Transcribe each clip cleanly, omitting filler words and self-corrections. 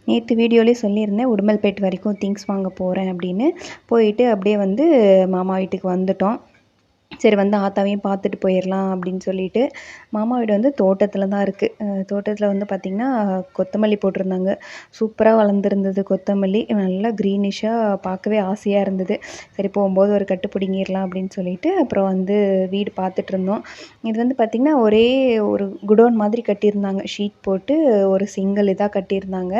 நேற்று வீடியோலேயே சொல்லியிருந்தேன் உடுமல்பேட் வரைக்கும் திங்ஸ் வாங்க போகிறேன் அப்படின்னு. போயிட்டு அப்படியே வந்து மாமா வீட்டுக்கு வந்துட்டோம். சரி வந்து ஆத்தாவையும் பார்த்துட்டு போயிடலாம் அப்படின்னு சொல்லிட்டு. மாமா வீடு வந்து தோட்டத்தில் தான் இருக்குது. தோட்டத்தில் வந்து பார்த்திங்கன்னா கொத்தமல்லி போட்டிருந்தாங்க. சூப்பராக வளர்ந்துருந்தது கொத்தமல்லி. நல்லா க்ரீனிஷாக பார்க்கவே ஆசையாக இருந்தது. சரி போகும்போது ஒரு கட்டு பிடுங்கிடலாம் அப்படின்னு சொல்லிட்டு அப்புறம் வந்து வீடு பார்த்துட்ருந்தோம். இது வந்து பார்த்திங்கன்னா ஒரே ஒரு குடோன் மாதிரி கட்டியிருந்தாங்க. ஷீட் போட்டு ஒரு சிங்கிள் இதாக கட்டியிருந்தாங்க.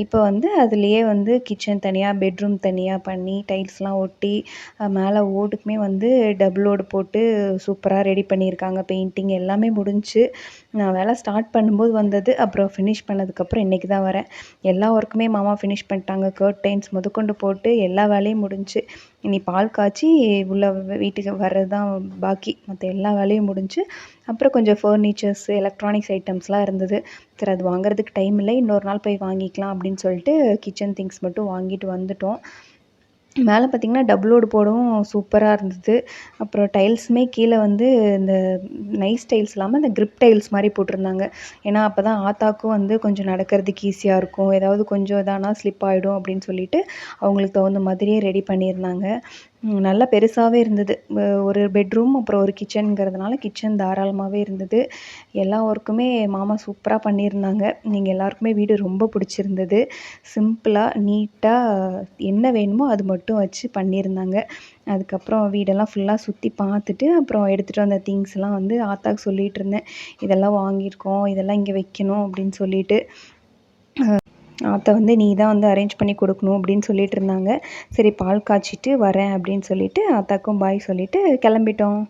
இப்போ வந்து அதுலேயே வந்து கிச்சன் தனியாக, பெட்ரூம் தனியாக பண்ணி டைல்ஸ்லாம் ஒட்டி மேலே ஓடுக்குமே வந்து டபுள் ஓடு போட்டு சூப்பராக ரெடி பண்ணியிருக்காங்க. பெயிண்டிங் எல்லாமே முடிஞ்சுச்சு. நான் வேலை ஸ்டார்ட் பண்ணும்போது வந்தது. அப்புறம் ஃபினிஷ் பண்ணதுக்கப்புறம் இன்றைக்கி தான் வரேன். எல்லா ஒர்க்குமே மாமா ஃபினிஷ் பண்ணிட்டாங்க. கர்டைன்ஸ் முதற்கொண்டு போட்டு எல்லா வேலையும் முடிஞ்சுச்சு. இனி பால் காய்ச்சி உள்ள வீட்டுக்கு வர்றது தான் பாக்கி. மற்ற எல்லா வேலையும் முடிஞ்சுச்சு. அப்புறம் கொஞ்சம் ஃபர்னிச்சர்ஸ், எலக்ட்ரானிக்ஸ் ஐட்டம்ஸ்லாம் இருந்தது. சரி அது வாங்குறதுக்கு டைம் இல்லை. இன்னொரு நாள் போய் வாங்கிக்கலாம் அப்படின்னு சொல்லிட்டு கிச்சன் திங்ஸ் மட்டும் வாங்கிட்டு வந்துட்டோம். மேலே பார்த்திங்கன்னா டபுள் ஓடு போடவும் சூப்பராக இருந்தது. அப்புறம் டைல்ஸுமே கீழே வந்து இந்த நைஸ் டைல்ஸ் இல்லாமல் இந்த கிரிப் டைல்ஸ் மாதிரி போட்டிருந்தாங்க. ஏன்னா அப்போ தான் ஆத்தாக்கும் வந்து கொஞ்சம் நடக்கிறதுக்கு ஈஸியாக இருக்கும். ஏதாவது கொஞ்சம் இதானா ஸ்லிப் ஆகிடும் அப்படின்னு சொல்லிட்டு அவங்களுக்கு தகுந்த மாதிரியே ரெடி பண்ணியிருந்தாங்க. நல்லா பெருசாகவே இருந்தது. ஒரு பெட்ரூம் அப்புறம் ஒரு கிச்சனுங்கிறதுனால கிச்சன் தாராளமாகவே இருந்தது. எல்லா ஒர்க்குமே மாமா சூப்பராக பண்ணியிருந்தாங்க. எங்கள் எல்லாருக்குமே வீடு ரொம்ப பிடிச்சிருந்தது. சிம்பிளாக நீட்டாக என்ன வேணுமோ அது மட்டும் வச்சு பண்ணியிருந்தாங்க. அதுக்கப்புறம் வீடெல்லாம் ஃபுல்லாக சுற்றி பார்த்துட்டு அப்புறம் எடுத்துகிட்டு வந்த திங்ஸ்லாம் வந்து ஆத்தாவுக்கு சொல்லிகிட்டு இருந்தேன். இதெல்லாம் வாங்கியிருக்கோம், இதெல்லாம் இங்கே வைக்கணும் அப்படின்னு சொல்லிட்டு. ஆத்தா வந்து நீ தான் வந்து அரேஞ்ச் பண்ணி கொடுக்கணும் அப்படின்னு சொல்லிட்டு இருந்தாங்க. சரி பால் காய்ச்சிட்டு வரேன் அப்படின்னு சொல்லிட்டு ஆத்தாக்கும் பாய் சொல்லிட்டு கிளம்பிட்டோம்.